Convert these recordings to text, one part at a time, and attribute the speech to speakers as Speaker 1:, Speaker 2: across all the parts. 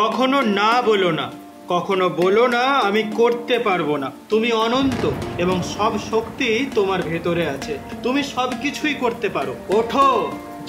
Speaker 1: কখনো না বলো না, কখনো বলো না আমি করতে পারবো না। তুমি অনন্ত এবং সব শক্তি তোমার ভেতরে আছে। তুমি সব কিছুই করতে পারো। ওঠো,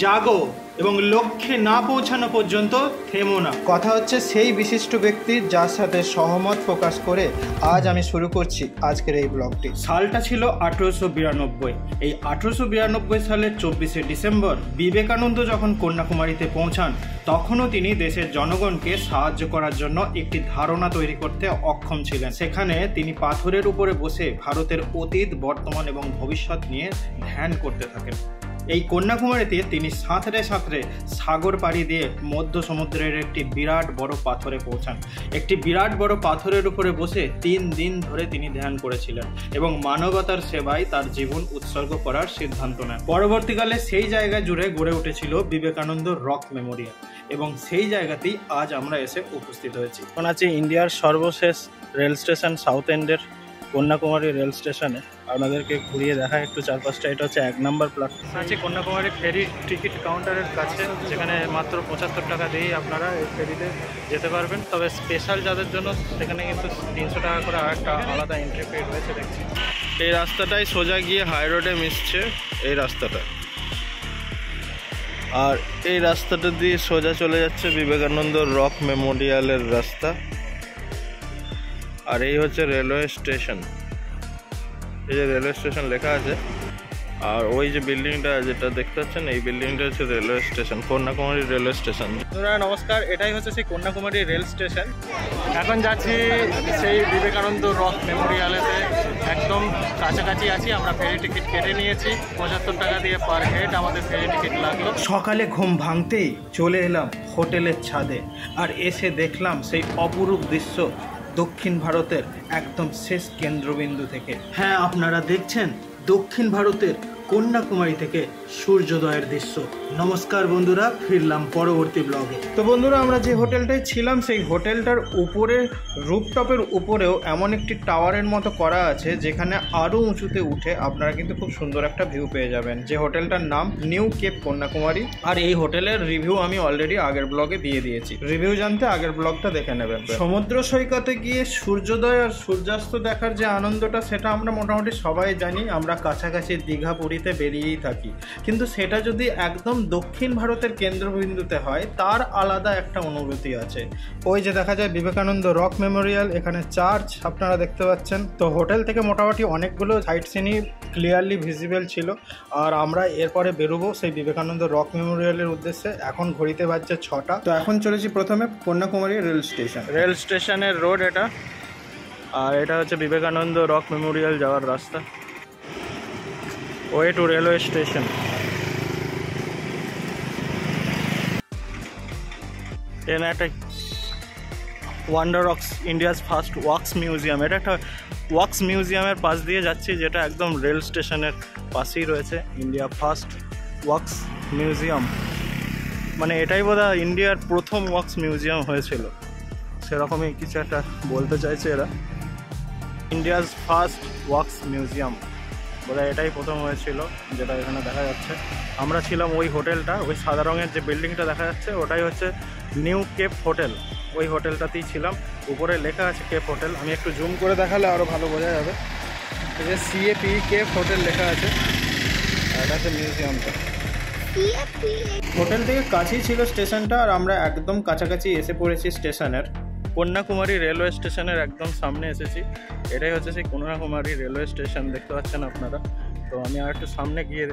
Speaker 1: জাগো এবং লক্ষ্যে না পৌঁছানো পর্যন্ত থেমো না। কথা হচ্ছে সেই বিশিষ্ট ব্যক্তির যার সাথে সহমত প্রকাশ করে আজ আমি শুরু করছি আজকের এই ব্লগটি। সালটা ছিল 1892। এই 1892 সালের 24শে ডিসেম্বর বিবেকানন্দ যখন কন্যাকুমারীতে পৌঁছান, তখনও তিনি দেশের জনগণকে সাহায্য করার জন্য একটি ধারণা তৈরি করতে অক্ষম ছিলেন। সেখানে তিনি পাথরের উপরে বসে ভারতের অতীত, বর্তমান এবং ভবিষ্যৎ নিয়ে ধ্যান করতে থাকেন। এই কন্যাকুমারীতে তিনি সাঁতরে সাঁতরে সাগর পাড়ি দিয়ে মধ্য সমুদ্রের একটি বিরাট বড় পাথরে পৌঁছান। একটি বিরাট বড় পাথরের উপরে বসে 3 দিন ধরে তিনি ধ্যান করেছিলেন এবং মানবতার সেবায় তার জীবন উৎসর্গ করার সিদ্ধান্ত নেন। পরবর্তীকালে সেই জায়গা জুড়ে গড়ে উঠেছিল বিবেকানন্দ রক মেমোরিয়াল এবং সেই জায়গাতেই আজ আমরা এসে উপস্থিত হয়েছি। এখন আছি ইন্ডিয়ার সর্বশেষ রেল স্টেশন সাউথ এন্ডের কন্যাকুমারী রেল স্টেশনে। আপনাদেরকে ঘুরিয়ে দেখা একটু চারপাশটা। এটা হচ্ছে 1 নম্বর প্ল্যাটফর্ম। আছে কন্যাকুমারী ফেরি টিকিট কাউন্টারের কাছে, যেখানে মাত্র 75 টাকা দিয়েই আপনারা এই ফেরিতে যেতে পারবেন। তবে স্পেশাল যাদের জন্য সেখানে কিন্তু 300 টাকা করে আর একটা আলাদা এন্ট্রি ফি রয়েছে দেখছি। এই রাস্তাটাই সোজা গিয়ে হাই রোডে মিশছে, এই রাস্তাটা। আর এই রাস্তাটা দিয়ে সোজা চলে যাচ্ছে বিবেকানন্দ রক মেমোরিয়ালের রাস্তা। আর এই হচ্ছে রেলওয়ে স্টেশন। এই যে রেলওয়ে স্টেশন লেখা আছে, আর ওই যে বিল্ডিংটা যেটা দেখতে পাচ্ছেন, এই বিল্ডিংটা হচ্ছে railway station, Kanyakumari railway station. নমস্কার, এটাই হচ্ছে সেই কন্যাকুমারী রেল স্টেশন। এখন যাচ্ছি সেই বিবেকানন্দ রক মেমোরিয়ালেতে, একদম কাছাকাছি আছি। আমরা ফেরি টিকিট কেটে নিয়েছি, 75 টাকা দিয়ে পার হেড আমাদের ফেরি টিকিট লাগলো। সকালে ঘুম ভাঙতেই চলে এলাম হোটেলের ছাদে, আর এসে দেখলাম সেই অপরূপ দৃশ্য দক্ষিণ ভারতের একদম শেষ কেন্দ্রবিন্দু থেকে। হ্যাঁ, আপনারা দেখছেন দক্ষিণ ভারতের কন্যাকুমারী থেকে সূর্যোদয়ের দৃশ্য। নমস্কার বন্ধুরা, ফিরলাম পরবর্তী ব্লগে। তো বন্ধুরা, আমরা যে হোটেলটায় ছিলাম সেই হোটেলটার উপরে রুফটপের উপরেও এমন একটি টাওয়ারের মতো করা আছে, যেখানে আরও উঁচুতে উঠে আপনারা কিন্তু খুব সুন্দর একটা ভিউ পেয়ে যাবেন। যে হোটেলটার নাম নিউ কেপ কন্যাকুমারী। আর এই হোটেলের রিভিউ আমি অলরেডি আগের ব্লগে দিয়ে দিয়েছি। রিভিউ জানতে আগের ব্লগটা দেখে নেবেন। সমুদ্র সৈকতে গিয়ে সূর্যোদয় আর সূর্যাস্ত দেখার যে আনন্দটা, সেটা আমরা মোটামুটি সবাই জানি। আমরা কাছাকাছি দীঘা, পুরীতে বেরিয়েই থাকি, কিন্তু সেটা যদি একদম দক্ষিণ ভারতের কেন্দ্রবিন্দুতে হয়, তার আলাদা একটা অনুভূতি আছে। ওই যে দেখা যায় বিবেকানন্দ রক মেমোরিয়াল, এখানে চার্চ আপনারা দেখতে পাচ্ছেন। তো হোটেল থেকে মোটামুটি অনেকগুলো সাইট সিনই ক্লিয়ারলি ভিজিবল ছিল। আর আমরা এরপরে বেরোবো সেই বিবেকানন্দ রক মেমোরিয়ালের উদ্দেশ্যে। এখন ঘড়িতে বাজছে 6টা। তো এখন চলেছি প্রথমে কন্যাকুমারী রেল স্টেশন। রেল স্টেশনের রোড এটা, আর এটা হচ্ছে বিবেকানন্দ রক মেমোরিয়াল যাওয়ার রাস্তা। Way to railway station. এখানে একটা wonder wax, India's first wax museum. এটা একটা ওয়াক্স মিউজিয়ামের পাশ দিয়ে যাচ্ছি, যেটা একদম রেল স্টেশনের পাশেই রয়েছে। ইন্ডিয়া ফার্স্ট ওয়াক্স মিউজিয়াম, মানে এটাই বোধহয় ইন্ডিয়ার প্রথম ওয়াক্স মিউজিয়াম হয়েছিল, সেরকমই কিছু একটা বলতে চাইছে এরা। ইন্ডিয়াস ফার্স্ট ওয়াক্স মিউজিয়াম বোধহয় এটাই প্রথম হয়েছিল, যেটা এখানে দেখা যাচ্ছে। আমরা ছিলাম ওই হোটেলটা, ওই সাদা রঙের যে বিল্ডিংটা দেখা যাচ্ছে, ওটাই হচ্ছে নিউ কেপ হোটেল। ওই হোটেলটাতেই ছিলাম। উপরে লেখা আছে কেপ হোটেল। আমি একটু জুম করে দেখালে আরও ভালো বোঝা যাবে। এই যে CAP কেপ হোটেল লেখা আছে, আর এটা হচ্ছে মিউজিয়ামটা। হোটেল থেকে কাছেই ছিল স্টেশনটা, আর আমরা একদম কাছাকাছি এসে পড়েছি স্টেশনের। কন্যাকুমারী রেলওয়ে স্টেশনের একদম সামনে এসেছি। এটাই হচ্ছে সেই কন্যাকুমারী রেলওয়ে স্টেশন, দেখতে পাচ্ছেন আপনারা। তো আমি আর একটু সামনে গিয়ে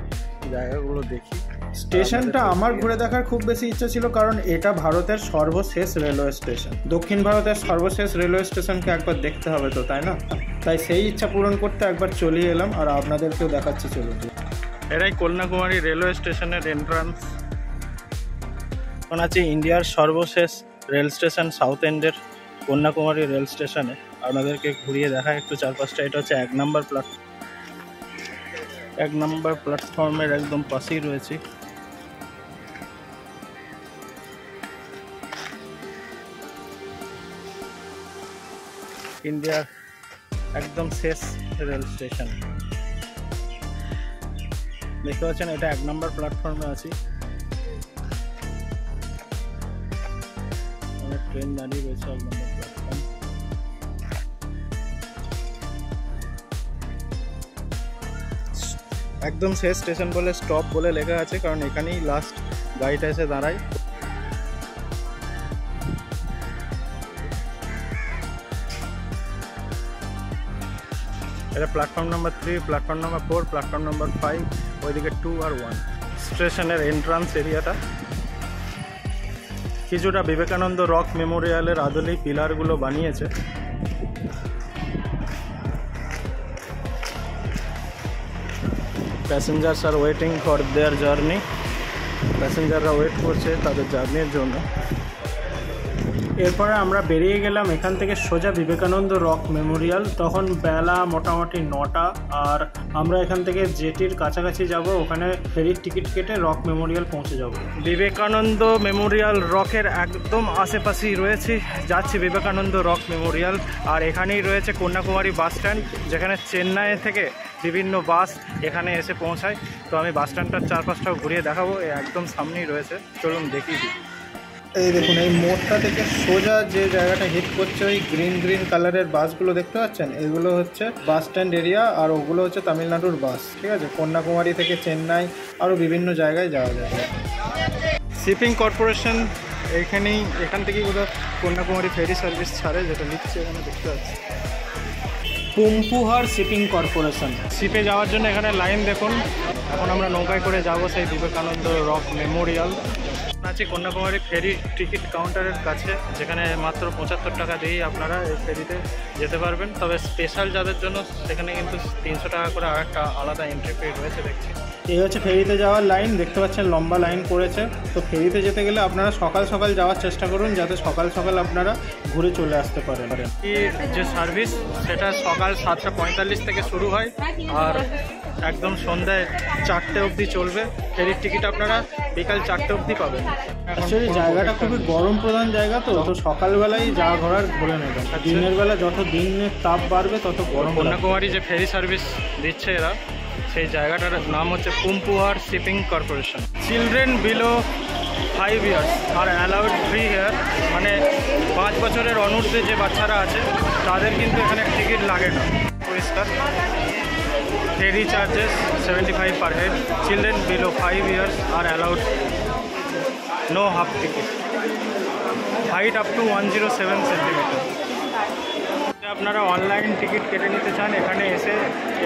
Speaker 1: জায়গাগুলো দেখি। স্টেশনটা আমার ঘুরে দেখার খুব বেশি ইচ্ছা ছিল, কারণ এটা ভারতের সর্বশেষ রেলওয়ে স্টেশন। দক্ষিণ ভারতের সর্বশেষ রেলওয়ে স্টেশনকে একবার দেখতে হবে তো, তাই না? তাই সেই ইচ্ছা পূরণ করতে একবার চলে এলাম, আর আপনাদেরকেও দেখাচ্ছি। চলুন। এটাই কন্যাকুমারী রেলওয়ে স্টেশনের এন্ট্রান্স। এখন আছি ইন্ডিয়ার সর্বশেষ রেল স্টেশন সাউথ এন্ডের কন্যাকুমারী রেল স্টেশনে। আপনাদেরকে ঘুরিয়ে দেখা একটু চারপাশটা। এটা হচ্ছে 1 নম্বর প্ল্যাটফর্ম। 1 নম্বর প্ল্যাটফর্মের একদম পাশেই রয়েছি। ইন্ডিয়ার একদম শেষ রেল স্টেশন দেখতে পাচ্ছেন। এটা 1 নম্বর প্ল্যাটফর্মে আছি।
Speaker 2: ট্রেন দাঁড়িয়ে রয়েছে 1 নম্বর প্ল্যাটফর্ম।
Speaker 1: একদম শেষ স্টেশন বলে স্টপ বলে লেখা আছে, কারণ এখানেই লাস্ট গাড়িটা এসে দাঁড়ায়। এটা platform number 3, platform number 4, platform number 5, ওইদিকে 2 আর 1। স্টেশনের এন্ট্রান্স এরিয়াটা কিছুটা বিবেকানন্দ রক মেমোরিয়ালের আদলেই পিলারগুলো বানিয়েছে। Passengers are waiting for their journey. প্যাসেঞ্জাররা ওয়েট করছে তাদের জার্নির জন্য।
Speaker 2: এরপরে আমরা বেরিয়ে গেলাম এখান থেকে সোজা বিবেকানন্দ রক মেমোরিয়াল। তখন বেলা মোটামুটি 9টা, আর আমরা এখান থেকে জেটির কাছাকাছি যাব, ওখানে ফেরির টিকিট কেটে রক মেমোরিয়াল পৌঁছে যাব।
Speaker 1: বিবেকানন্দ মেমোরিয়াল রকের একদম আশেপাশেই রয়েছে, যাচ্ছি বিবেকানন্দ রক মেমোরিয়াল। আর এখানেই রয়েছে কন্যাকুমারী বাস স্ট্যান্ড, যেখানে চেন্নাই থেকে বিভিন্ন বাস এখানে এসে পৌঁছায়। তো আমি বাস স্ট্যান্ডটার চারপাশটাও ঘুরিয়ে দেখাবো, একদম সামনেই রয়েছে, চলুন দেখিয়ে দিই। এই দেখুন, এই মোড়টা থেকে সোজা যে জায়গাটা হিট করছে, ওই গ্রিন কালারের বাসগুলো দেখতে পাচ্ছেন, এগুলো হচ্ছে বাস স্ট্যান্ড এরিয়া, আর ওগুলো হচ্ছে তামিলনাড়ুর বাস। ঠিক আছে, কন্যাকুমারী থেকে চেন্নাই আরও বিভিন্ন জায়গায় যাওয়া যায়। শিপিং কর্পোরেশন এখান থেকেই বোধহয় কন্যাকুমারী ফেরি সার্ভিস ছাড়ে, যেটা নিচ্ছে এখানে দেখতে পাচ্ছি।
Speaker 2: পুম্পুহার শিপিং কর্পোরেশন।
Speaker 1: শিপে যাওয়ার জন্য এখানে লাইন দেখুন। এখন আমরা নৌকায় করে যাব সেই বিবেকানন্দ রক মেমোরিয়াল। আছি কন্যাকুমারী ফেরি টিকিট কাউন্টারের কাছে, যেখানে মাত্র 75 টাকা দিয়েই আপনারা এই ফেরিতে যেতে পারবেন। তবে স্পেশাল যাদের জন্য সেখানে কিন্তু 300 টাকা করে আর একটা আলাদা এন্ট্রি ফি রয়েছে দেখছি।
Speaker 2: এই হচ্ছে ফেরিতে যাওয়ার লাইন, দেখতে পাচ্ছেন লম্বা লাইন করেছে। তো ফেরিতে যেতে গেলে আপনারা সকাল সকাল যাওয়ার চেষ্টা করুন, যাতে সকাল সকাল আপনারা ঘুরে চলে আসতে পারেন।
Speaker 1: যে সার্ভিস সেটা সকাল 7:45 থেকে শুরু হয়, আর একদম সন্ধ্যায় 4টে অবধি চলবে। ফেরির টিকিট আপনারা বিকাল 4টে অবধি পাবেন।
Speaker 2: অ্যাকচুয়ালি জায়গাটা খুবই গরম প্রধান জায়গা, তো সকালবেলায় যা ঘোরার ঘুরে নেবেন। দিনের বেলা যত দিনের তাপ বাড়বে তত গরম।
Speaker 1: কন্যাকুমারী যে ফেরি সার্ভিস দিচ্ছে এরা, সেই জায়গাটার নাম হচ্ছে Poompuhar shipping corporation. Children below 5 years are allowed free here, মানে 5 বছরের অনূর্ধ্বে যে বাচ্চারা আছে তাদের কিন্তু এখানে টিকিট লাগে না। পরিষ্কার। Ferry charges 75 per head. Children below 5 years are allowed, no half ticket. Height up to 107 centimetre. আপনারা অনলাইন টিকিট কেটে নিতে চান, এখানে এসে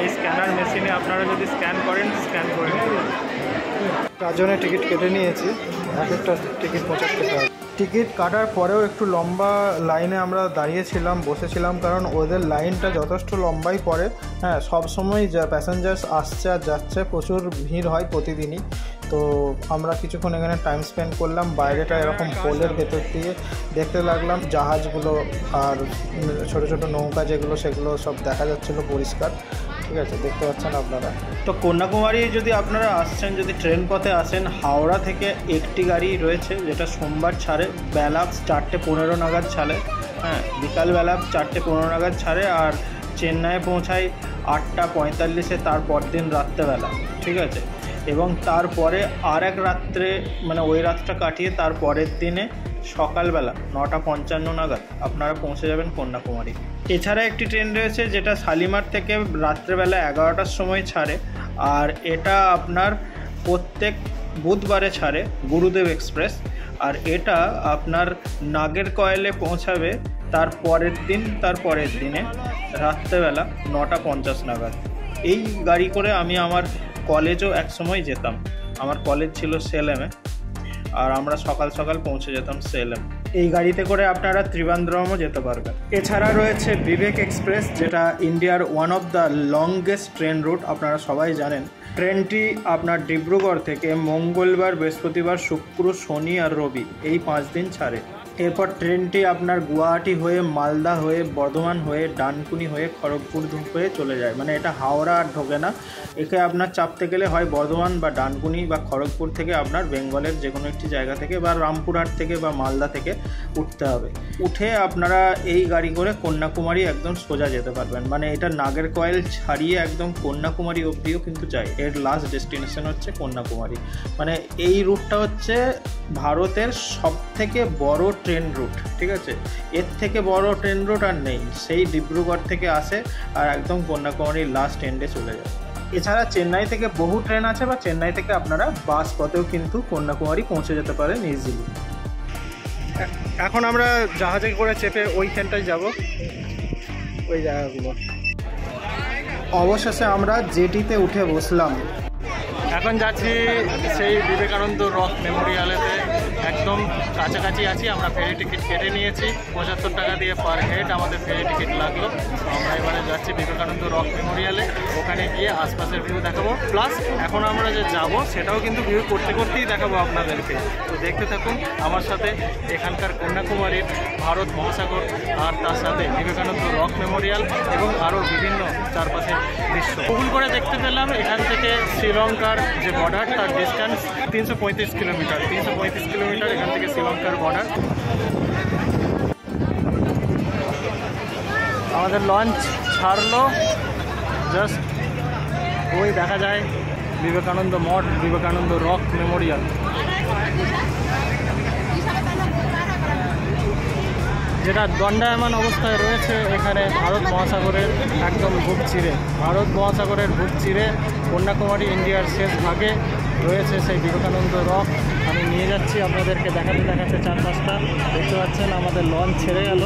Speaker 1: এই স্ক্যানার মেশিনে আপনারা যদি স্ক্যান করেন, স্ক্যান করে নেবেন। 4 জনের টিকিট কেটে নিয়েছি, এক একটা টিকিট 75 টাকা। টিকিট কাটার পরেও একটু লম্বা লাইনে আমরা দাঁড়িয়েছিলাম, বসেছিলাম, কারণ ওদের লাইনটা যথেষ্ট লম্বাই পড়ে। হ্যাঁ, সবসময় যা প্যাসেঞ্জার্স আসছে আর যাচ্ছে, প্রচুর ভিড় হয় প্রতিদিনই। তো আমরা কিছুক্ষণ এখানে টাইম স্পেন্ড করলাম। বাইরেটা এরকম পোলের ভেতর দিয়ে দেখতে লাগলাম জাহাজগুলো আর ছোট ছোট নৌকা যেগুলো, সেগুলো সব দেখা যাচ্ছিলো পরিষ্কার। ঠিক আছে, দেখতে পাচ্ছেন আপনারা। তো কন্যাকুমারী যদি আপনারা আসছেন, যদি ট্রেন পথে আসেন, হাওড়া থেকে একটি গাড়ি রয়েছে যেটা সোমবার ছাড়ে, বেলা 4:15 নাগাদ ছাড়ে। হ্যাঁ, বিকালবেলা 4:15 নাগাদ ছাড়ে, আর চেন্নাইয়ে পৌঁছায় 8:45-এ, তারপর দিন রাত্রেবেলা। ঠিক আছে, এবং তারপরে আর এক রাত্রে, মানে ওই রাতটা কাটিয়ে তার পরের দিনে সকালবেলা 9:55 নাগাদ আপনারা পৌঁছে যাবেন কন্যাকুমারী। এছাড়া একটি ট্রেন রয়েছে যেটা শালিমার থেকে রাত্রেবেলা 11টার সময় ছাড়ে, আর এটা আপনার প্রত্যেক বুধবারে ছাড়ে, গুরুদেব এক্সপ্রেস। আর এটা আপনার নাগেরকয়েলে পৌঁছাবে তার পরের দিনে রাত্রেবেলা 9:50 নাগাদ। এই গাড়ি করে আমি আমার কলেজও একসময় যেতাম। আমার কলেজ ছিল সেলেমে, আর আমরা সকাল সকাল পৌঁছে যেতাম সেলেম। এই গাড়িতে করে আপনারা ত্রিবান্দ্রমও যেতে পারবেন। এছাড়া রয়েছে বিবেক এক্সপ্রেস, যেটা ইন্ডিয়ার one of the longest train root, আপনারা সবাই জানেন। ট্রেনটি আপনার ডিব্রুগড় থেকে মঙ্গলবার, বৃহস্পতিবার, শুক্র, শনি আর রবি এই 5 দিন ছাড়ে। এরপর ট্রেনটি আপনার গুয়াহাটি হয়ে, মালদা হয়ে, বর্ধমান হয়ে, ডানকুনি হয়ে, খড়গপুর হয়ে চলে যায়। মানে এটা হাওড়া আর ঢোকে না। একে আপনার চাপতে গেলে হয় বর্ধমান বা ডানকুনি বা খড়গপুর থেকে আপনার বেঙ্গলের যে কোনো একটি জায়গা থেকে বা রামপুরহাট থেকে বা মালদা থেকে উঠতে হবে। উঠে আপনারা এই গাড়ি করে কন্যাকুমারী একদম সোজা যেতে পারবেন। মানে এটা নাগেরকয়েল ছাড়িয়ে একদম কন্যাকুমারী অবধিও কিন্তু যায়। এর লাস্ট ডেস্টিনেশন হচ্ছে কন্যাকুমারী। মানে এই রুটটা হচ্ছে ভারতের সব
Speaker 2: থেকে বড় ট্রেন রুট, ঠিক আছে, এর থেকে বড় ট্রেন রুট আর নেই। সেই ডিব্রুগড় থেকে আসে আর একদম কন্যাকুমারীর লাস্ট এন্ডে চলে যায়। এছাড়া চেন্নাই থেকে বহু ট্রেন আছে, বা চেন্নাই থেকে আপনারা বাস পথেও কিন্তু কন্যাকুমারী পৌঁছে যেতে পারেন ইজিলি। এখন আমরা জাহাজে করে চেপে ওইখানটায় যাব, ওই জায়গাগুলো। অবশেষে আমরা জেটিতে উঠে বসলাম। এখন যাচ্ছি সেই বিবেকানন্দ রক মেমোরিয়ালেতে, একদম কাছাকাছি আছি। আমরা ফেরি টিকিট কেটে নিয়েছি, 75 টাকা দিয়ে পার হেড আমাদের ফেরি টিকিট লাগলো। আমরা এবারে যাচ্ছি বিবেকানন্দ রক মেমোরিয়ালে, ওখানে গিয়ে আশপাশের ভিউ দেখাবো। প্লাস এখন আমরা যে যাব সেটাও কিন্তু ভিউ করতে করতেই দেখাবো আপনাদেরকে। তো দেখতে থাকুন আমার সাথে এখানকার কন্যাকুমারীর ভারত মহাসাগর, আর তার সাথে বিবেকানন্দ রক মেমোরিয়াল এবং আরও বিভিন্ন চারপাশের দৃশ্য। গুগল করে দেখতে পেলাম এখান থেকে শ্রীলঙ্কার যে বর্ডার তার ডিস্টেন্স 335 কিলোমিটার। 335 কিলোমিটার এখান থেকে শ্রীলঙ্কার বর্ডার। আমাদের লঞ্চ ছাড়লো, জাস্ট ওই দেখা যায় বিবেকানন্দ মঠ, বিবেকানন্দ রক মেমোরিয়াল। যেটা দণ্ডায়মান অবস্থায় রয়েছে এখানে ভারত মহাসাগরের একদম বুক চিরে। ভারত মহাসাগরের বুক চিরে কন্যাকুমারী ইন্ডিয়ার শেষ ভাগে রয়েছে সেই বিবেকানন্দ রক। আমি নিয়ে যাচ্ছি আপনাদেরকে দেখাতে দেখাতে চারপাশটা। দেখতে পাচ্ছেন আমাদের লঞ্চ ছেড়ে গেল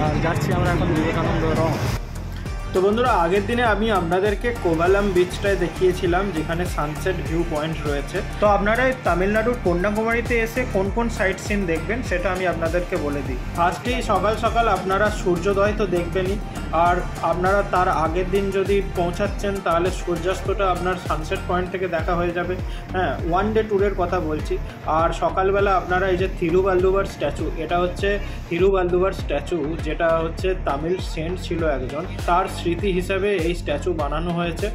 Speaker 2: আর যাচ্ছি আমরা এখন বিবেকানন্দ রক। তো বন্ধুরা, আগের দিনে আমি আপনাদেরকে কোভালাম বিচটায় দেখিয়েছিলাম যেখানে সানসেট ভিউ পয়েন্ট রয়েছে। তো আপনারা তামিলনাড়ুর কন্যাকুমারীতে এসে কোন কোন সাইট সিন দেখবেন সেটা আমি আপনাদেরকে বলে দিই। আজকেই সকাল সকাল আপনারা সূর্যোদয় তো দেখবেনই, আর আপনারা তার আগের দিন যদি পৌঁছাচ্ছেন তাহলে সূর্যাস্তটা আপনার সানসেট পয়েন্ট থেকে দেখা হয়ে যাবে। হ্যাঁ, ওয়ান ডে ট্যুরের কথা বলছি। আর সকালবেলা আপনারা এই যে থিরুভাল্লুভার স্ট্যাচু, এটা হচ্ছে থিরুভাল্লুভার স্ট্যাচু, যেটা হচ্ছে তামিল সেন্ট ছিল একজন, তার স্মৃতি হিসাবে এই স্ট্যাচু বানানো হয়েছে।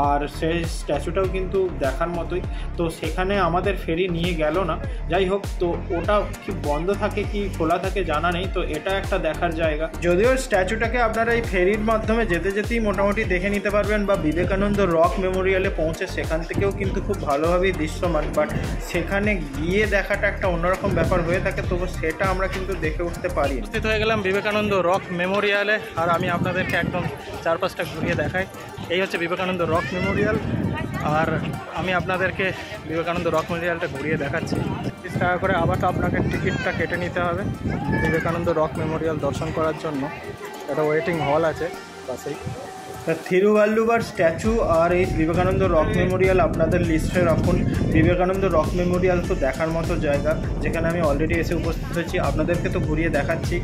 Speaker 2: আর সেই স্ট্যাচুটাও কিন্তু দেখার মতোই। তো সেখানে আমাদের ফেরি নিয়ে গেল না, যাই হোক। তো ওটা কি বন্ধ থাকে কি খোলা থাকে জানা নেই। তো এটা একটা দেখার জায়গা। যদিও স্ট্যাচুটাকে আপনারা এই ফেরির মাধ্যমে যেতে যেতেই মোটামুটি দেখে নিতে পারবেন, বা বিবেকানন্দ রক মেমোরিয়ালে পৌঁছে সেখান থেকেও কিন্তু খুব ভালোভাবেই দৃশ্যমান। বাট সেখানে গিয়ে দেখাটা একটা অন্যরকম ব্যাপার হয়ে থাকে, তবু সেটা আমরা কিন্তু দেখে উঠতে পারি। উপস্থিত হয়ে গেলাম বিবেকানন্দ রক মেমোরিয়ালে, আর আমি আপনাদেরকে একদম চারপাশটা ঘুরিয়ে দেখাই। এই হচ্ছে বিবেকানন্দ রক মেমোরিয়াল, আর আমি আপনাদেরকে বিবেকানন্দ রক মেমোরিয়ালটা ঘুরিয়ে দেখাচ্ছি। 30 টাকা করে আবার তো আপনাকে টিকিটটা কেটে নিতে হবে বিবেকানন্দ রক মেমোরিয়াল দর্শন করার জন্য। একটা ওয়েটিং হল আছে পাশেই। থিরুভাল্লুভার স্ট্যাচু আর এই বিবেকানন্দ রক মেমোরিয়াল আপনাদের লিস্টে রাখুন। বিবেকানন্দ রক মেমোরিয়াল তো দেখার মতো জায়গা, যেখানে আমি অলরেডি এসে উপস্থিত হয়েছি, আপনাদেরকে তো ঘুরিয়ে দেখাচ্ছি।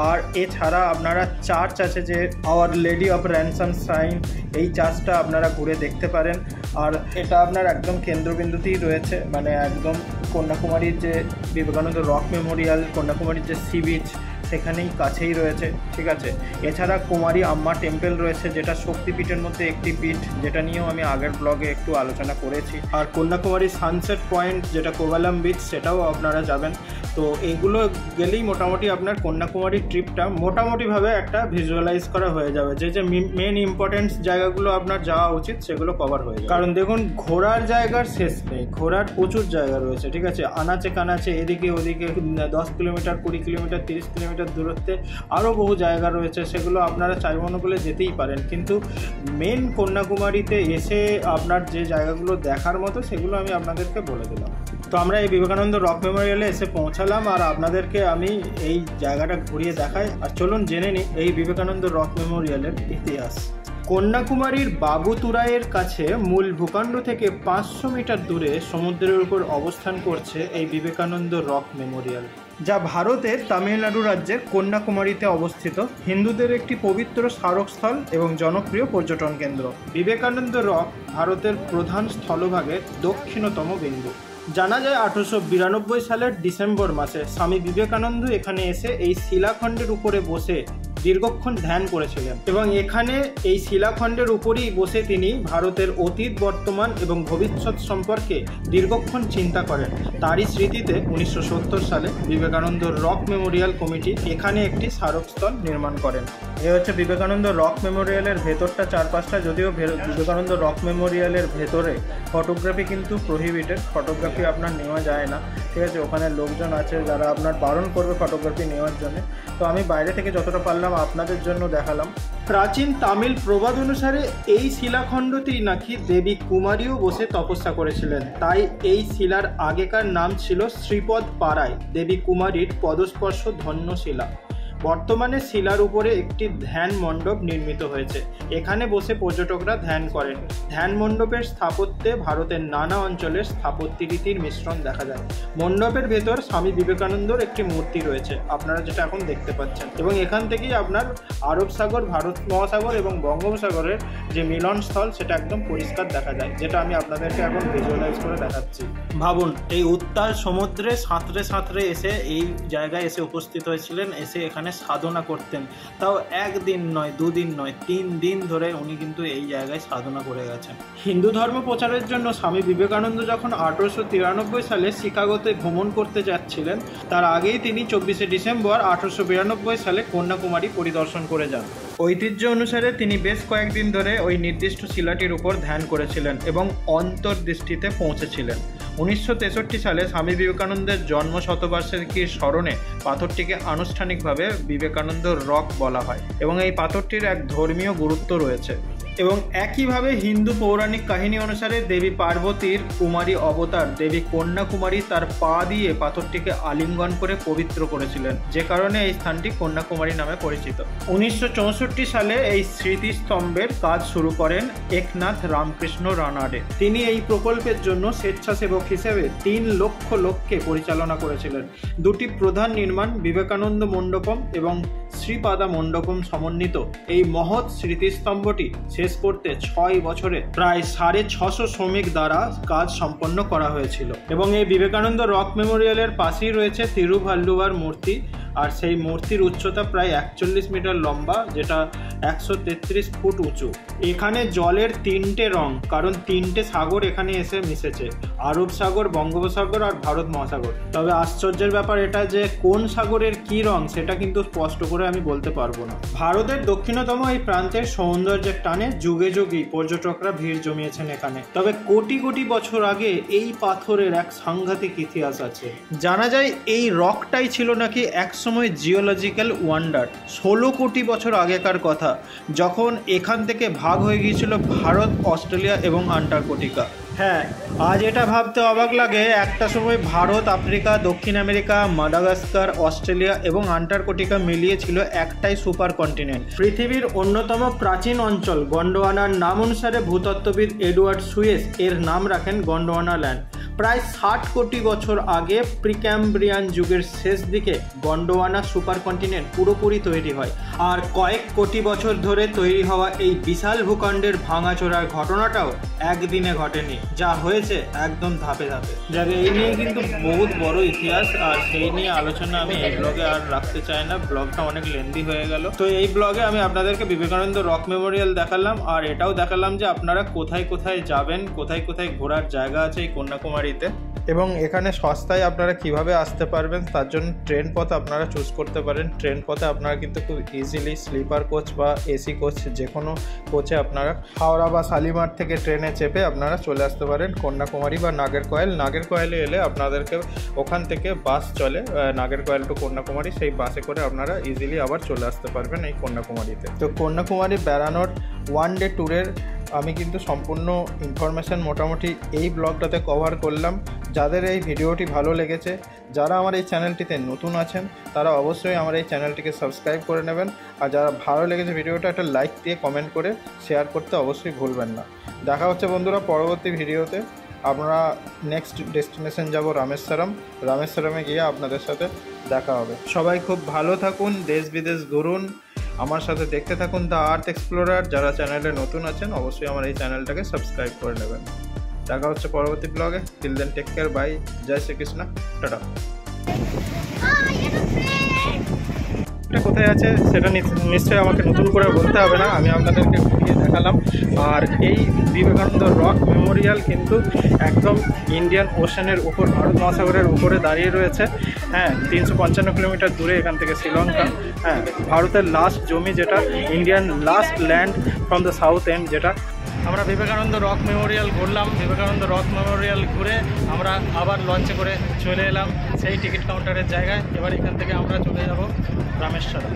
Speaker 2: আর এছাড়া আপনারা চার্চ আছে যে our lady of ransom shrine, এই চার্চটা আপনারা ঘুরে দেখতে পারেন। আর এটা আপনার একদম কেন্দ্রবিন্দুতেই রয়েছে, মানে একদম কন্যাকুমারীর যে বিবেকানন্দ রক মেমোরিয়াল, কন্যাকুমারীর যে সি বিচ সেখানেই কাছেই রয়েছে, ঠিক আছে। এছাড়া কুমারী আম্মা টেম্পল রয়েছে, যেটা শক্তিপীঠের মধ্যে একটি পীঠ, যেটা নিয়েও আমি আগের ব্লগে একটু আলোচনা করেছি। আর কন্যাকুমারী সানসেট পয়েন্ট যেটা কোভালাম বিচ, সেটাও আপনারা যাবেন। তো এইগুলো গেলেই মোটামুটি আপনার কন্যাকুমারীর ট্রিপটা মোটামুটিভাবে একটা ভিজুয়ালাইজ করা হয়ে যাবে। যে যে মেন ইম্পর্টেন্ট জায়গাগুলো আপনার যাওয়া উচিত সেগুলো কভার হয়ে যাবে। কারণ দেখুন, ঘোরার জায়গার শেষ নেই, ঘোরার প্রচুর জায়গা রয়েছে, ঠিক আছে। আনাচে কানাচে এদিকে ওদিকে 10 কিলোমিটার, 20 কিলোমিটার, 30 কিলোমিটার দূরত্বে আরও বহু জায়গা রয়েছে, সেগুলো আপনারা চাই মনে করলে যেতেই পারেন। কিন্তু মেন কন্যাকুমারীতে এসে আপনার যে জায়গাগুলো দেখার মতো সেগুলো আমি আপনাদেরকে বলে দিলাম। তো আমরা এই বিবেকানন্দ রক মেমোরিয়ালে এসে পৌঁছালাম, আর আপনাদেরকে আমি এই জায়গাটা ঘুরিয়ে দেখাই। আর চলুন জেনে নিই এই বিবেকানন্দ রক মেমোরিয়ালের ইতিহাস। কন্যাকুমারীর বাবুতুরাইয়ের কাছে মূল ভূখণ্ড থেকে 500 মিটার দূরে সমুদ্রের উপর অবস্থান করছে এই বিবেকানন্দ রক মেমোরিয়াল, যা ভারতের তামিলনাড়ু রাজ্যের কন্যাকুমারীতে অবস্থিত। হিন্দুদের একটি পবিত্র স্মারকস্থল এবং জনপ্রিয় পর্যটন কেন্দ্র। বিবেকানন্দ রক ভারতের প্রধান স্থলভাগের দক্ষিণতম বিন্দু। জানা যায় 1892 সালের ডিসেম্বর মাসে স্বামী বিবেকানন্দ এখানে এসে এই শিলাখণ্ডের উপরে বসে দীর্ঘক্ষণ ধ্যান করেছিলেন, এবং এখানে এই শিলাখণ্ডের উপরই বসে তিনি ভারতের অতীত, বর্তমান এবং ভবিষ্যৎ সম্পর্কে দীর্ঘক্ষণ চিন্তা করেন। তারই স্মৃতিতে 1970 সালে বিবেকানন্দ রক মেমোরিয়াল কমিটি এখানে একটি স্মারকস্থল নির্মাণ করেন। এই হচ্ছে বিবেকানন্দ রক মেমোরিয়ালের ভেতরটা, চারপাশটা। যদিও বিবেকানন্দ রক মেমোরিয়ালের ভেতরে ফটোগ্রাফি কিন্তু প্রহিবিটেড, ফটোগ্রাফি আপনার নেওয়া যায় না। ঠিক আছে, ওখানে লোকজন আছে যারা আপনার বারণ করবে ফটোগ্রাফি নেওয়ার জন্য। তো আমি বাইরে থেকে যতটা পারলাম আপনাদের জন্য দেখালাম। প্রাচীন তামিল প্রবাদ অনুসারে এই শিলাখণ্ডতেই নাকি দেবী কুমারীও বসে তপস্যা করেছিলেন, তাই এই শিলার আগেকার নাম ছিল শ্রীপদ পাড়ায়, দেবী কুমারীর পদস্পর্শ ধন্য শিলা। বর্তমানে শিলার উপরে একটি ধ্যান মণ্ডপ নির্মিত হয়েছে, এখানে বসে পর্যটকরা ধ্যান করেন। ধ্যান মণ্ডপের স্থাপত্যে ভারতের নানা অঞ্চলের স্থাপত্য রীতির মিশ্রণ দেখা যায়। মণ্ডপের ভেতর স্বামী বিবেকানন্দর একটি মূর্তি রয়েছে, আপনারা যেটা এখন দেখতে পাচ্ছেন, এবং এখান থেকেই আপনার আরব সাগর, ভারত মহাসাগর এবং বঙ্গোপসাগরের যে মিলনস্থল সেটা একদম পরিষ্কার দেখা যায়, যেটা আমি আপনাদেরকে এখন ভিজুয়ালাইজ করে দেখাচ্ছি। ভাবুন, এই উত্তাল সমুদ্রে সাঁতরে সাঁতরে এসে এই জায়গায় এসে উপস্থিত হয়েছিলেন, এসে এখানে সাধনা করতেন। তাও একদিন নয়, দুদিন নয়, 3 দিন ধরে উনি কিন্তু এই জায়গায় সাধনা করে গেছেন। হিন্দু ধর্ম প্রচারের জন্য স্বামী বিবেকানন্দ যখন 1893 সালে শিকাগোতে ভ্রমণ করতে যাচ্ছিলেন, তার আগেই তিনি 24শে ডিসেম্বর 1892 সালে কন্যাকুমারী পরিদর্শন করে যান। ঐতিহ্য অনুসারে তিনি বেশ কয়েকদিন ধরে ওই নির্দিষ্ট শিলাটির উপর ধ্যান করেছিলেন এবং অন্তর্দৃষ্টিতে পৌঁছেছিলেন। 1963 সালে স্বামী বিবেকানন্দের জন্ম শতবার্ষিকীর স্মরণে পাথরটিকে আনুষ্ঠানিকভাবে বিবেকানন্দ রক বলা হয় এবং এই পাথরটির এক ধর্মীয় গুরুত্ব রয়েছে। এবং একইভাবে হিন্দু পৌরাণিক কাহিনী অনুসারে দেবী পার্বতীর কুমারী অবতার দেবী কন্যাকুমারী তার পা দিয়ে পাথরটিকে আলিঙ্গন করে পবিত্র করেছিলেন, যে কারণে এই স্থানটি কন্যাকুমারী নামে পরিচিত। 1964 সালে এই স্মৃতিস্তম্ভের কাজ শুরু করেন একনাথ রামকৃষ্ণ রানাডে। তিনি এই প্রকল্পের জন্য স্বেচ্ছাসেবক হিসেবে 3 লক্ষ লোককে পরিচালনা করেছিলেন। 2টি প্রধান নির্মাণ বিবেকানন্দ মণ্ডপম এবং শ্রীপাদা মণ্ডপম সমন্বিত এই মহৎ স্মৃতিস্তম্ভটি শেষ করতে 6 বছরে প্রায় 650 শ্রমিক দ্বারা কাজ সম্পন্ন করা হয়েছিল। এবং এই বিবেকানন্দ রক মেমোরিয়ালের পাশেই রয়েছে তিরুভাল্লুভার মূর্তি, আর সেই মূর্তির উচ্চতা প্রায় 41 মিটার লম্বা, যেটা 133 ফুট উঁচু। এখানে জলের 3টে রং, কারণ 3টে সাগর এখানে এসে মিশেছে, আরব সাগর, বঙ্গোপসাগর আর ভারত মহাসাগর। তবে আশ্চর্যের ব্যাপার এটা যে কোন সাগরের কি রং সেটা কিন্তু স্পষ্ট করে আমি বলতে পারবো না। ভারতের দক্ষিণতম এই প্রান্তের সৌন্দর্যের টানে যুগে যুগেই পর্যটকরা ভিড় জমিয়েছেন এখানে। তবে কোটি কোটি বছর আগে এই পাথরের এক সাংঘাতিক ইতিহাস আছে। জানা যায় এই রকটাই ছিল নাকি একসময় জিওলজিক্যাল ওয়ান্ডার। 16 কোটি বছর আগেকার কথা, যখন এখান থেকে ভাগ হয়ে গিয়েছিল ভারত, অস্ট্রেলিয়া এবং আন্টার্কটিকা। হ্যাঁ, আজ এটা ভাবতে অবাক লাগে, একটা সময় ভারত, আফ্রিকা, দক্ষিণ আমেরিকা, মাদাগাস্কার, অস্ট্রেলিয়া এবং আন্টার্কটিকা মিলিয়ে ছিল একটাই সুপার কন্টিনেন্ট। পৃথিবীর অন্যতম প্রাচীন অঞ্চল গন্ডোয়ানার নাম অনুসারে ভূতত্ত্ববিদ এডওয়ার্ড সুয়েস এর নাম রাখেন গন্ডোয়ানা ল্যান্ড। প্রায় 60 কোটি বছর আগে প্রিক্যাম্ব্রিয়ান যুগের শেষ দিকে গন্ডোয়ানা সুপার কন্টিনেন্ট পুরোপুরি তৈরি হয়। আর কয়েক কোটি বছর ধরে তৈরি হওয়া এই বিশাল ভূখণ্ডের ভাঙাচোরার ঘটনাটাও একদিনে ঘটেনি, যা হয়েছে একদম ধাপে ধাপে। যাকে এই নিয়ে কিন্তু বহুত বড় ইতিহাস, আর সেই নিয়ে আলোচনা আমি এই ব্লগে আর রাখতে চাই না, ব্লগটা অনেক লেন্দি হয়ে গেল। তো এই ব্লগে আমি আপনাদেরকে বিবেকানন্দ রক মেমোরিয়াল দেখালাম, আর এটাও দেখালাম যে আপনারা কোথায় কোথায় যাবেন, কোথায় কোথায় ঘোরার জায়গা আছে এই কন্যাকুমারীতে, এবং এখানে সস্তায় আপনারা কিভাবে আসতে পারবেন তার জন্য ট্রেন পথ আপনারা চুজ করতে পারেন। ট্রেন পথে আপনারা কিন্তু খুব ইজিলি স্লিপার কোচ বা এসি কোচ যে কোনো কোচে আপনারা হাওড়া বা শালিমার থেকে ট্রেনে চেপে আপনারা চলে আসতে পারেন কন্যাকুমারী বা নাগেরকয়েল। নাগেরকয়েলে এলে আপনাদেরকে ওখান থেকে বাস চলে নাগেরকয়েল টু কন্যাকুমারী, সেই বাসে করে আপনারা ইজিলি আবার চলে আসতে পারবেন এই কন্যাকুমারীতে। তো কন্যাকুমারী বেড়ানোর 1 ডে ট্যুরের আমি কিন্তু সম্পূর্ণ ইনফরমেশান মোটামুটি এই ব্লগটাতে কভার করলাম। যাদের এই ভিডিওটি ভালো লেগেছে, যারা আমার এই চ্যানেলটিতে নতুন আছেন, তারা অবশ্যই আমার এই চ্যানেলটিকে সাবস্ক্রাইব করে নেবেন। আর যারা ভালো লেগেছে ভিডিওটা একটা লাইক দিয়ে কমেন্ট করে শেয়ার করতে অবশ্যই ভুলবেন না। দেখা হচ্ছে বন্ধুরা পরবর্তী ভিডিওতে। আমরা নেক্সট ডেস্টিনেশন যাব রামেশ্বরম। রামেশ্বরমে গিয়ে আপনাদের সাথে দেখা হবে। সবাই খুব ভালো থাকুন, দেশ বিদেশ ঘুরুন, আমার সাথে দেখতে থাকুন দ্য আর্থ এক্সপ্লোরার। যারা চ্যানেলে নতুন আছেন অবশ্যই আমার এই চ্যানেলটাকে সাবস্ক্রাইব করে নেবেন। দেখা হচ্ছে পরবর্তী ব্লগে। Till then take care, bye, জয় শ্রীকৃষ্ণ, টাটা। এটা কোথায় আছে সেটা নিশ্চয়ই আমাকে নতুন করে বলতে হবে না, আমি আপনাদেরকে ঘুরিয়ে দেখালাম। আর এই বিবেকানন্দ রক মেমোরিয়াল কিন্তু একদম ইন্ডিয়ান ওশানের উপর, ভারত মহাসাগরের উপরে দাঁড়িয়ে রয়েছে। হ্যাঁ, 355 কিলোমিটার দূরে এখান থেকে শ্রীলঙ্কা। হ্যাঁ, ভারতের লাস্ট জমি, যেটা Indian last land from the south end, যেটা আমরা বিবেকানন্দ রক মেমোরিয়াল ঘুরলাম। বিবেকানন্দ রক মেমোরিয়াল ঘুরে আমরা আবার লঞ্চে করে চলে এলাম সেই টিকিট কাউন্টারের জায়গায়। এবার এখান থেকে আমরা চলে যাব রামেশ্বরম।